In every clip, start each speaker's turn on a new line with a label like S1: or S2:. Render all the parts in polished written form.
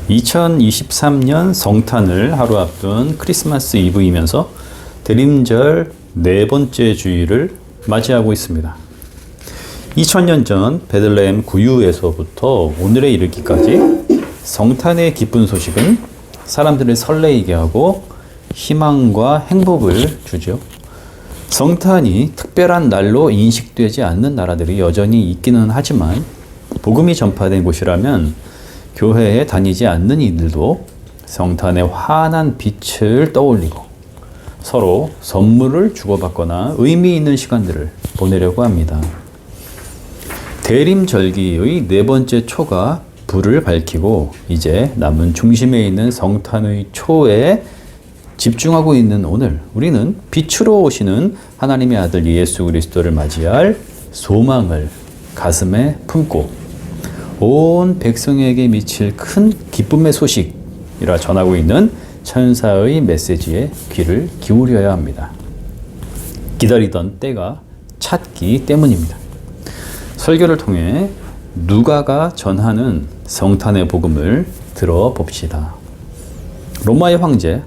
S1: 2023년 성탄을 하루 앞둔 크리스마스 이브이면서 대림절 네 번째 주일을 맞이하고 있습니다. 2000년 전 베들레헴 구유에서부터 오늘에 이르기까지 성탄의 기쁜 소식은 사람들을 설레이게 하고 희망과 행복을 주죠. 성탄이 특별한 날로 인식되지 않는 나라들이 여전히 있기는 하지만 복음이 전파된 곳이라면 교회에 다니지 않는 이들도 성탄의 환한 빛을 떠올리고 서로 선물을 주고받거나 의미 있는 시간들을 보내려고 합니다. 대림절기의 네 번째 초가 불을 밝히고 이제 남은 중심에 있는 성탄의 초에 집중하고 있는 오늘, 우리는 빛으로 오시는 하나님의 아들 예수 그리스도를 맞이할 소망을 가슴에 품고 온 백성에게 미칠 큰 기쁨의 소식이라 전하고 있는 천사의 메시지에 귀를 기울여야 합니다. 기다리던 때가 찼기 때문입니다. 설교를 통해 누가가 전하는 성탄의 복음을 들어봅시다. 로마의 황제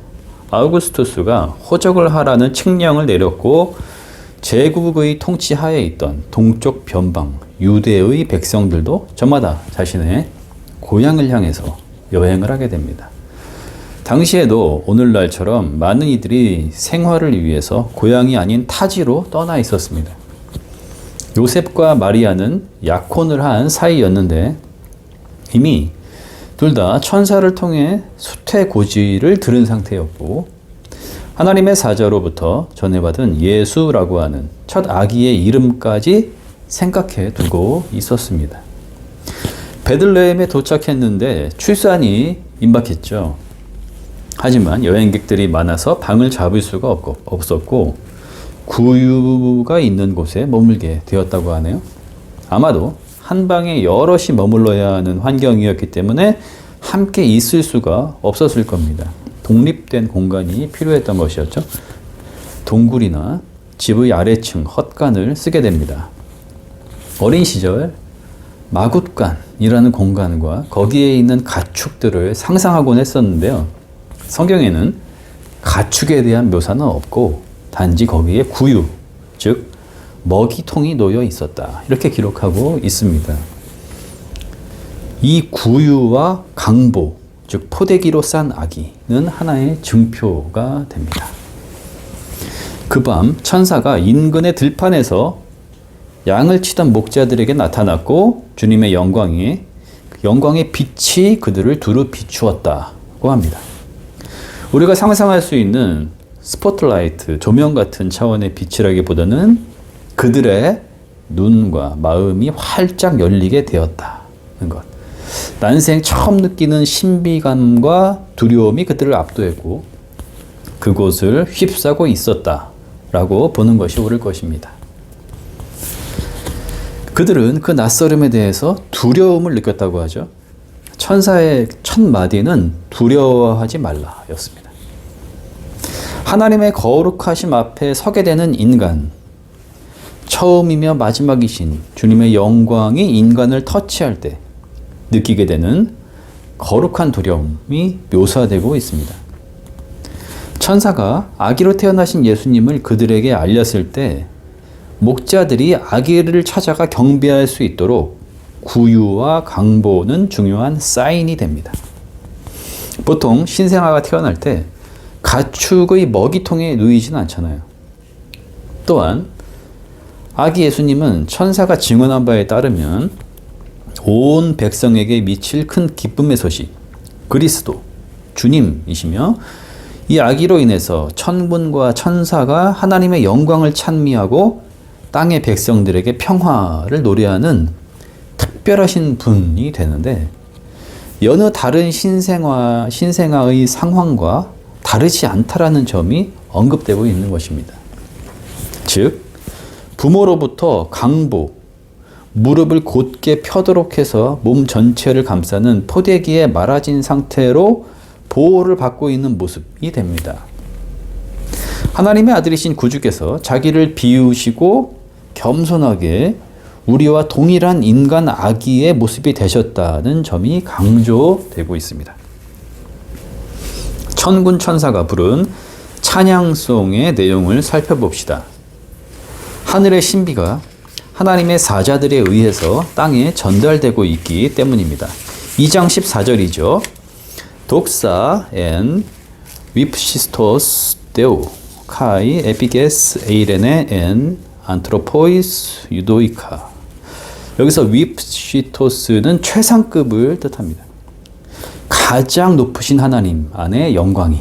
S1: 아우구스투스가 호적을 하라는 칙령을 내렸고 제국의 통치하에 있던 동쪽 변방 유대의 백성들도 저마다 자신의 고향을 향해서 여행을 하게 됩니다. 당시에도 오늘날처럼 많은 이들이 생활을 위해서 고향이 아닌 타지로 떠나 있었습니다. 요셉과 마리아는 약혼을 한 사이였는데 이미 둘 다 천사를 통해 수태고지를 들은 상태였고 하나님의 사자로부터 전해받은 예수라고 하는 첫 아기의 이름까지 생각해 두고 있었습니다. 베들레헴에 도착했는데 출산이 임박했죠. 하지만 여행객들이 많아서 방을 잡을 수가 없었고 구유가 있는 곳에 머물게 되었다고 하네요. 아마도 한 방에 여럿이 머물러야 하는 환경이었기 때문에 함께 있을 수가 없었을 겁니다. 독립된 공간이 필요했던 것이었죠. 동굴이나 집의 아래층 헛간을 쓰게 됩니다. 어린 시절 마굿간이라는 공간과 거기에 있는 가축들을 상상하곤 했었는데요. 성경에는 가축에 대한 묘사는 없고 단지 거기에 구유, 즉 먹이통이 놓여 있었다. 이렇게 기록하고 있습니다. 이 구유와 강보, 즉 포대기로 싼 아기는 하나의 증표가 됩니다. 그 밤 천사가 인근의 들판에서 양을 치던 목자들에게 나타났고 주님의 영광의 빛이 그들을 두루 비추었다고 합니다. 우리가 상상할 수 있는 스포트라이트, 조명 같은 차원의 빛이라기보다는 그들의 눈과 마음이 활짝 열리게 되었다는 것. 난생 처음 느끼는 신비감과 두려움이 그들을 압도했고 그곳을 휩싸고 있었다라고 보는 것이 옳을 것입니다. 그들은 그 낯설음에 대해서 두려움을 느꼈다고 하죠. 천사의 첫 마디는 두려워하지 말라 였습니다. 하나님의 거룩하심 앞에 서게 되는 인간, 처음이며 마지막이신 주님의 영광이 인간을 터치할 때 느끼게 되는 거룩한 두려움이 묘사되고 있습니다. 천사가 아기로 태어나신 예수님을 그들에게 알렸을 때 목자들이 아기를 찾아가 경배할 수 있도록 구유와 강보는 중요한 사인이 됩니다. 보통 신생아가 태어날 때 가축의 먹이통에 누이지는 않잖아요. 또한 아기 예수님은 천사가 증언한 바에 따르면 온 백성에게 미칠 큰 기쁨의 소식, 그리스도, 주님이시며 이 아기로 인해서 천군과 천사가 하나님의 영광을 찬미하고 땅의 백성들에게 평화를 노래하는 특별하신 분이 되는데 여느 다른 신생아의 상황과 다르지 않다라는 점이 언급되고 있는 것입니다. 즉 부모로부터 강보, 무릎을 곧게 펴도록 해서 몸 전체를 감싸는 포대기에 말아진 상태로 보호를 받고 있는 모습이 됩니다. 하나님의 아들이신 구주께서 자기를 비우시고 겸손하게 우리와 동일한 인간 아기의 모습이 되셨다는 점이 강조되고 있습니다. 천군 천사가 부른 찬양송의 내용을 살펴봅시다. 하늘의 신비가 하나님의 사자들에 의해서 땅에 전달되고 있기 때문입니다. 2장 14절이죠. 독사 엔 위프시스토스 데오 카이 에피게스 에이레네 엔 안트로포이스 유도이카. 여기서 위프시토스는 최상급을 뜻합니다. 가장 높으신 하나님 안에 영광이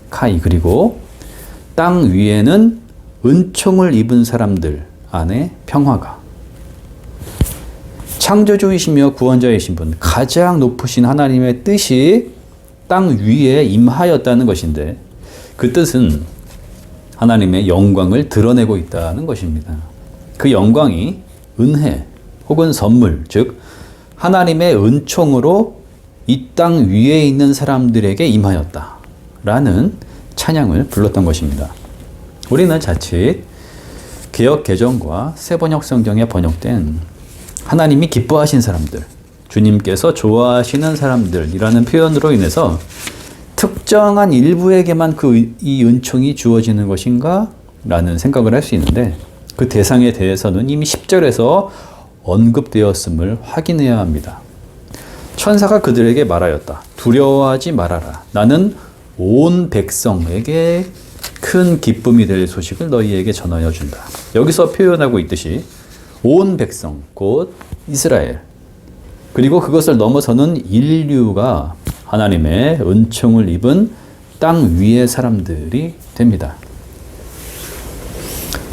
S1: 카이, 그리고 땅 위에는 은총을 입은 사람들 안에 평화가. 창조주이시며 구원자이신 분, 가장 높으신 하나님의 뜻이 땅 위에 임하였다는 것인데, 그 뜻은 하나님의 영광을 드러내고 있다는 것입니다. 그 영광이 은혜 혹은 선물, 즉 하나님의 은총으로 이 땅 위에 있는 사람들에게 임하였다라는 찬양을 불렀던 것입니다. 우리는 자칫 개역 개정과 새번역 성경에 번역된 하나님이 기뻐하신 사람들, 주님께서 좋아하시는 사람들이라는 표현으로 인해서 특정한 일부에게만 이 은총이 주어지는 것인가? 라는 생각을 할 수 있는데, 그 대상에 대해서는 이미 10절에서 언급되었음을 확인해야 합니다. 천사가 그들에게 말하였다. 두려워하지 말아라. 나는 온 백성에게 큰 기쁨이 될 소식을 너희에게 전하여 준다. 여기서 표현하고 있듯이 온 백성, 곧 이스라엘, 그리고 그것을 넘어서는 인류가 하나님의 은총을 입은 땅 위의 사람들이 됩니다.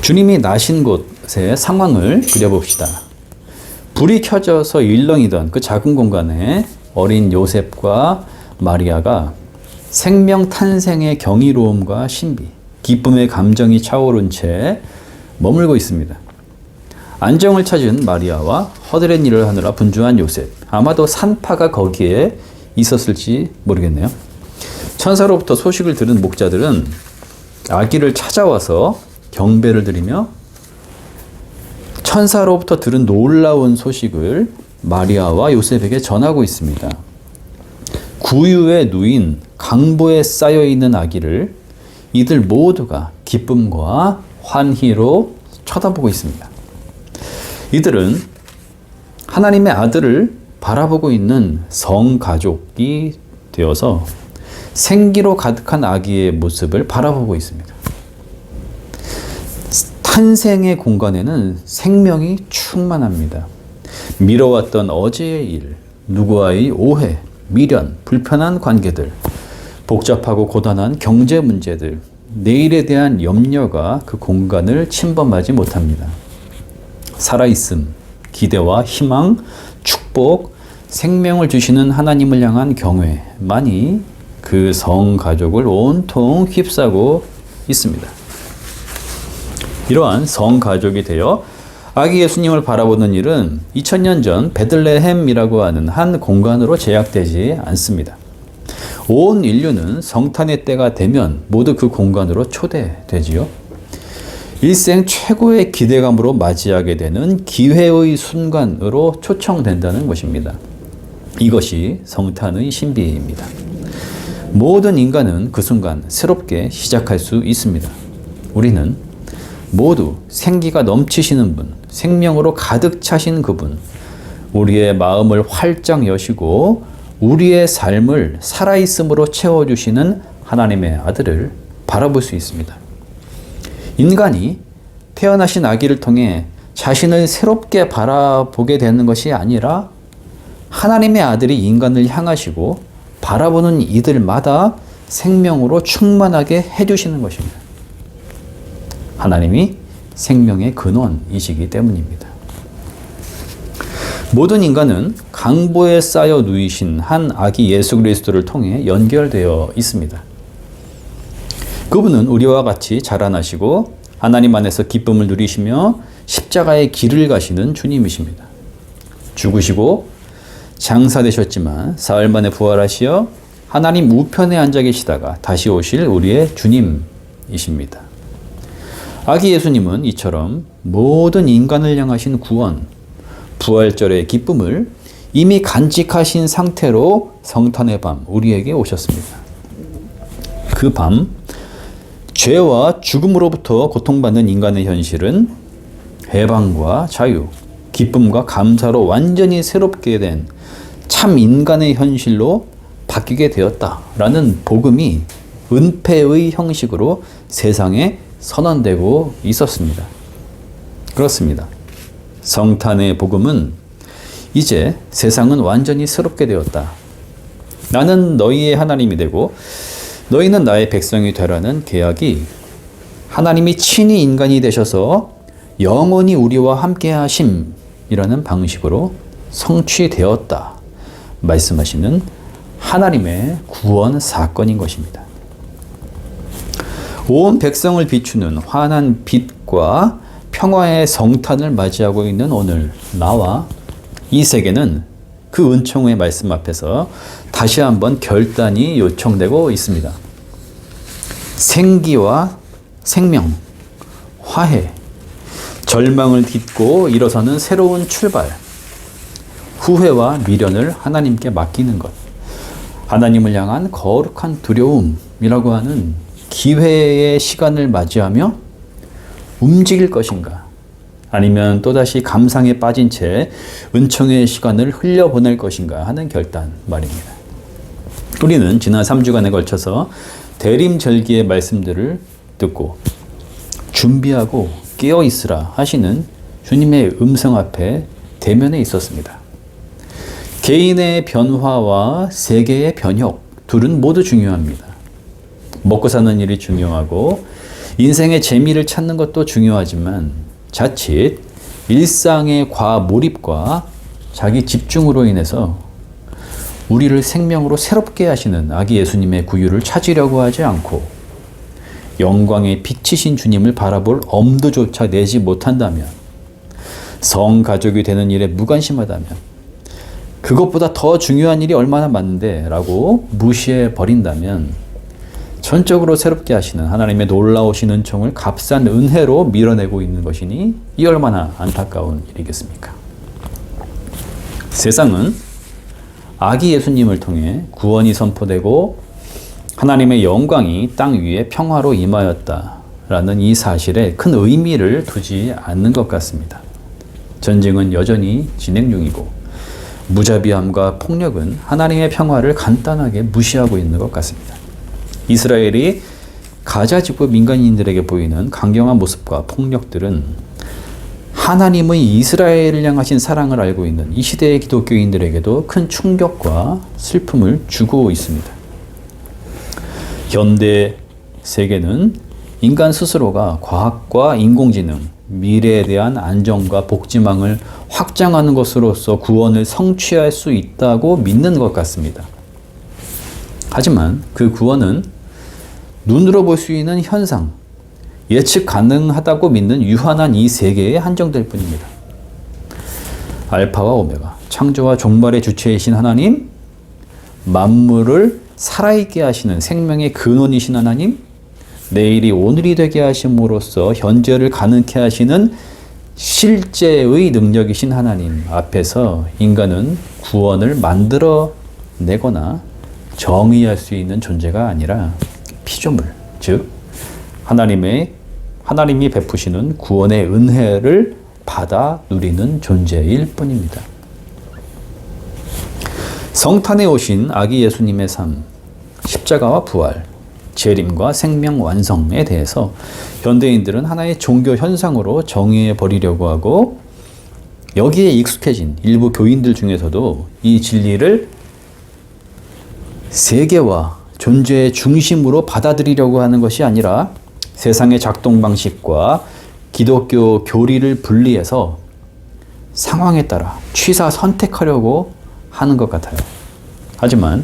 S1: 주님이 나신 곳의 상황을 그려봅시다. 불이 켜져서 일렁이던 그 작은 공간에 어린 요셉과 마리아가 생명 탄생의 경이로움과 신비, 기쁨의 감정이 차오른 채 머물고 있습니다. 안정을 찾은 마리아와 허드렛 일을 하느라 분주한 요셉, 아마도 산파가 거기에 있었을지 모르겠네요. 천사로부터 소식을 들은 목자들은 아기를 찾아와서 경배를 드리며 천사로부터 들은 놀라운 소식을 마리아와 요셉에게 전하고 있습니다. 구유에 누인 강보에 쌓여있는 아기를 이들 모두가 기쁨과 환희로 쳐다보고 있습니다. 이들은 하나님의 아들을 바라보고 있는 성가족이 되어서 생기로 가득한 아기의 모습을 바라보고 있습니다. 탄생의 공간에는 생명이 충만합니다. 미뤄왔던 어제의 일, 누구와의 오해, 미련, 불편한 관계들, 복잡하고 고단한 경제 문제들, 내일에 대한 염려가 그 공간을 침범하지 못합니다. 살아있음, 기대와 희망, 축복, 생명을 주시는 하나님을 향한 경외만이 그 성가족을 온통 휩싸고 있습니다. 이러한 성가족이 되어 아기 예수님을 바라보는 일은 2000년 전 베들레헴이라고 하는 한 공간으로 제약되지 않습니다. 온 인류는 성탄의 때가 되면 모두 그 공간으로 초대되지요. 일생 최고의 기대감으로 맞이하게 되는 기회의 순간으로 초청된다는 것입니다. 이것이 성탄의 신비입니다. 모든 인간은 그 순간 새롭게 시작할 수 있습니다. 우리는 모두 생기가 넘치시는 분, 생명으로 가득 차신 그분, 우리의 마음을 활짝 여시고 우리의 삶을 살아있음으로 채워주시는 하나님의 아들을 바라볼 수 있습니다. 인간이 태어나신 아기를 통해 자신을 새롭게 바라보게 되는 것이 아니라 하나님의 아들이 인간을 향하시고 바라보는 이들마다 생명으로 충만하게 해주시는 것입니다. 하나님이 생명의 근원이시기 때문입니다. 모든 인간은 강보에 쌓여 누이신 한 아기 예수 그리스도를 통해 연결되어 있습니다. 그분은 우리와 같이 자라나시고 하나님 안에서 기쁨을 누리시며 십자가의 길을 가시는 주님이십니다. 죽으시고 장사되셨지만 사흘 만에 부활하시어 하나님 우편에 앉아 계시다가 다시 오실 우리의 주님이십니다. 아기 예수님은 이처럼 모든 인간을 향하신 구원, 부활절의 기쁨을 이미 간직하신 상태로 성탄의 밤 우리에게 오셨습니다. 그 밤 죄와 죽음으로부터 고통받는 인간의 현실은 해방과 자유, 기쁨과 감사로 완전히 새롭게 된 참 인간의 현실로 바뀌게 되었다라는 복음이 은폐의 형식으로 세상에 선언되고 있었습니다. 그렇습니다. 성탄의 복음은 이제 세상은 완전히 새롭게 되었다. 나는 너희의 하나님이 되고 너희는 나의 백성이 되라는 계약이 하나님이 친히 인간이 되셔서 영원히 우리와 함께 하심이라는 방식으로 성취되었다 말씀하시는 하나님의 구원 사건인 것입니다. 온 백성을 비추는 환한 빛과 평화의 성탄을 맞이하고 있는 오늘 나와 이 세계는 그 은총의 말씀 앞에서 다시 한번 결단이 요청되고 있습니다. 생기와 생명, 화해, 절망을 딛고 일어서는 새로운 출발, 후회와 미련을 하나님께 맡기는 것, 하나님을 향한 거룩한 두려움이라고 하는 기회의 시간을 맞이하며 움직일 것인가, 아니면 또다시 감상에 빠진 채 은총의 시간을 흘려보낼 것인가 하는 결단 말입니다. 우리는 지난 3주간에 걸쳐서 대림절기의 말씀들을 듣고 준비하고 깨어있으라 하시는 주님의 음성 앞에 대면에 있었습니다. 개인의 변화와 세계의 변혁, 둘은 모두 중요합니다. 먹고 사는 일이 중요하고 인생의 재미를 찾는 것도 중요하지만 자칫 일상의 과몰입과 자기 집중으로 인해서 우리를 생명으로 새롭게 하시는 아기 예수님의 구유를 찾으려고 하지 않고 영광의 빛이신 주님을 바라볼 엄두조차 내지 못한다면, 성가족이 되는 일에 무관심하다면, 그것보다 더 중요한 일이 얼마나 많은데 라고 무시해 버린다면 전적으로 새롭게 하시는 하나님의 놀라우신 은총을 값싼 은혜로 밀어내고 있는 것이니 이 얼마나 안타까운 일이겠습니까? 세상은 아기 예수님을 통해 구원이 선포되고 하나님의 영광이 땅 위에 평화로 임하였다라는 이 사실에 큰 의미를 두지 않는 것 같습니다. 전쟁은 여전히 진행 중이고 무자비함과 폭력은 하나님의 평화를 간단하게 무시하고 있는 것 같습니다. 이스라엘이 가자 지구 민간인들에게 보이는 강경한 모습과 폭력들은 하나님의 이스라엘을 향하신 사랑을 알고 있는 이 시대의 기독교인들에게도 큰 충격과 슬픔을 주고 있습니다. 현대 세계는 인간 스스로가 과학과 인공지능, 미래에 대한 안정과 복지망을 확장하는 것으로서 구원을 성취할 수 있다고 믿는 것 같습니다. 하지만 그 구원은 눈으로 볼 수 있는 현상, 예측 가능하다고 믿는 유한한 이 세계에 한정될 뿐입니다. 알파와 오메가, 창조와 종말의 주체이신 하나님, 만물을 살아있게 하시는 생명의 근원이신 하나님, 내일이 오늘이 되게 하심으로써 현재를 가능케 하시는 실제의 능력이신 하나님 앞에서 인간은 구원을 만들어내거나 정의할 수 있는 존재가 아니라 피조물, 즉 하나님이 베푸시는 구원의 은혜를 받아 누리는 존재일 뿐입니다. 성탄에 오신 아기 예수님의 삶, 십자가와 부활, 재림과 생명 완성에 대해서 현대인들은 하나의 종교 현상으로 정의해 버리려고 하고, 여기에 익숙해진 일부 교인들 중에서도 이 진리를 세계와 존재의 중심으로 받아들이려고 하는 것이 아니라 세상의 작동 방식과 기독교 교리를 분리해서 상황에 따라 취사 선택하려고 하는 것 같아요. 하지만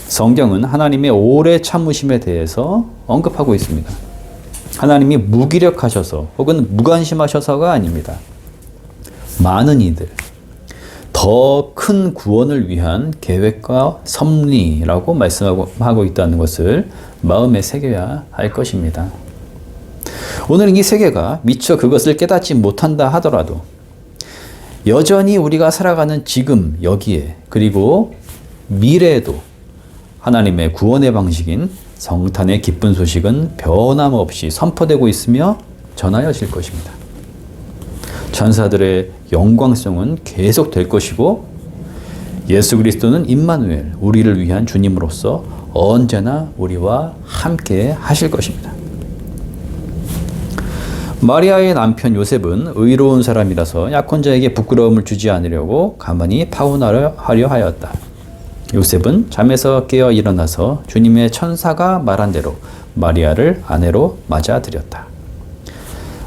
S1: 성경은 하나님의 오래 참으심에 대해서 언급하고 있습니다. 하나님이 무기력하셔서 혹은 무관심하셔서가 아닙니다. 많은 이들, 더 큰 구원을 위한 계획과 섭리라고 말씀하고 있다는 것을 마음에 새겨야 할 것입니다. 오늘은 이 세계가 미처 그것을 깨닫지 못한다 하더라도 여전히 우리가 살아가는 지금 여기에, 그리고 미래에도 하나님의 구원의 방식인 성탄의 기쁜 소식은 변함없이 선포되고 있으며 전하여질 것입니다. 천사들의 영광성은 계속될 것이고 예수 그리스도는 임마누엘, 우리를 위한 주님으로서 언제나 우리와 함께 하실 것입니다. 마리아의 남편 요셉은 의로운 사람이라서 약혼자에게 부끄러움을 주지 않으려고 가만히 파혼하려 하였다. 요셉은 잠에서 깨어 일어나서 주님의 천사가 말한 대로 마리아를 아내로 맞아들였다.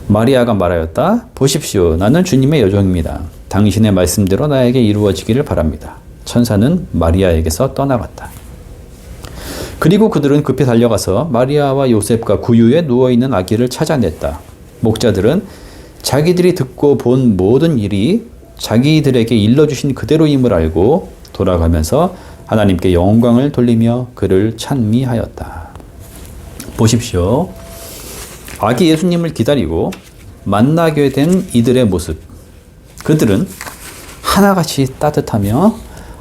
S1: 마리아가 말하였다. 보십시오. 나는 주님의 여종입니다. 당신의 말씀대로 나에게 이루어지기를 바랍니다. 천사는 마리아에게서 떠나갔다. 그리고 그들은 급히 달려가서 마리아와 요셉과 구유에 누워있는 아기를 찾아냈다. 목자들은 자기들이 듣고 본 모든 일이 자기들에게 일러주신 그대로임을 알고 돌아가면서 하나님께 영광을 돌리며 그를 찬미하였다. 보십시오. 아기 예수님을 기다리고 만나게 된 이들의 모습. 그들은 하나같이 따뜻하며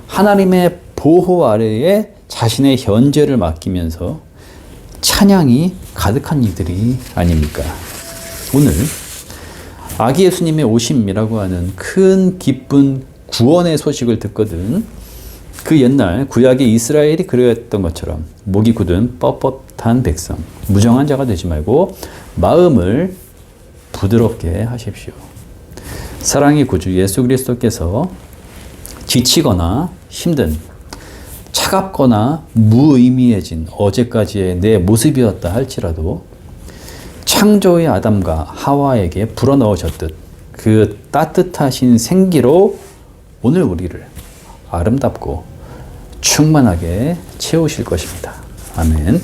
S1: 하나님의 보호 아래에 자신의 현재를 맡기면서 찬양이 가득한 이들이 아닙니까? 오늘 아기 예수님의 오심이라고 하는 큰 기쁜 구원의 소식을 듣거든 그 옛날 구약의 이스라엘이 그려했던 것처럼 목이 굳은 뻣뻣한 백성, 무정한 자가 되지 말고 마음을 부드럽게 하십시오. 사랑의 구주 예수 그리스도께서 지치거나 힘든, 차갑거나 무의미해진 어제까지의 내 모습이었다 할지라도 창조의 아담과 하와에게 불어넣으셨듯 그 따뜻하신 생기로 오늘 우리를 아름답고 충만하게 채우실 것입니다. 아멘.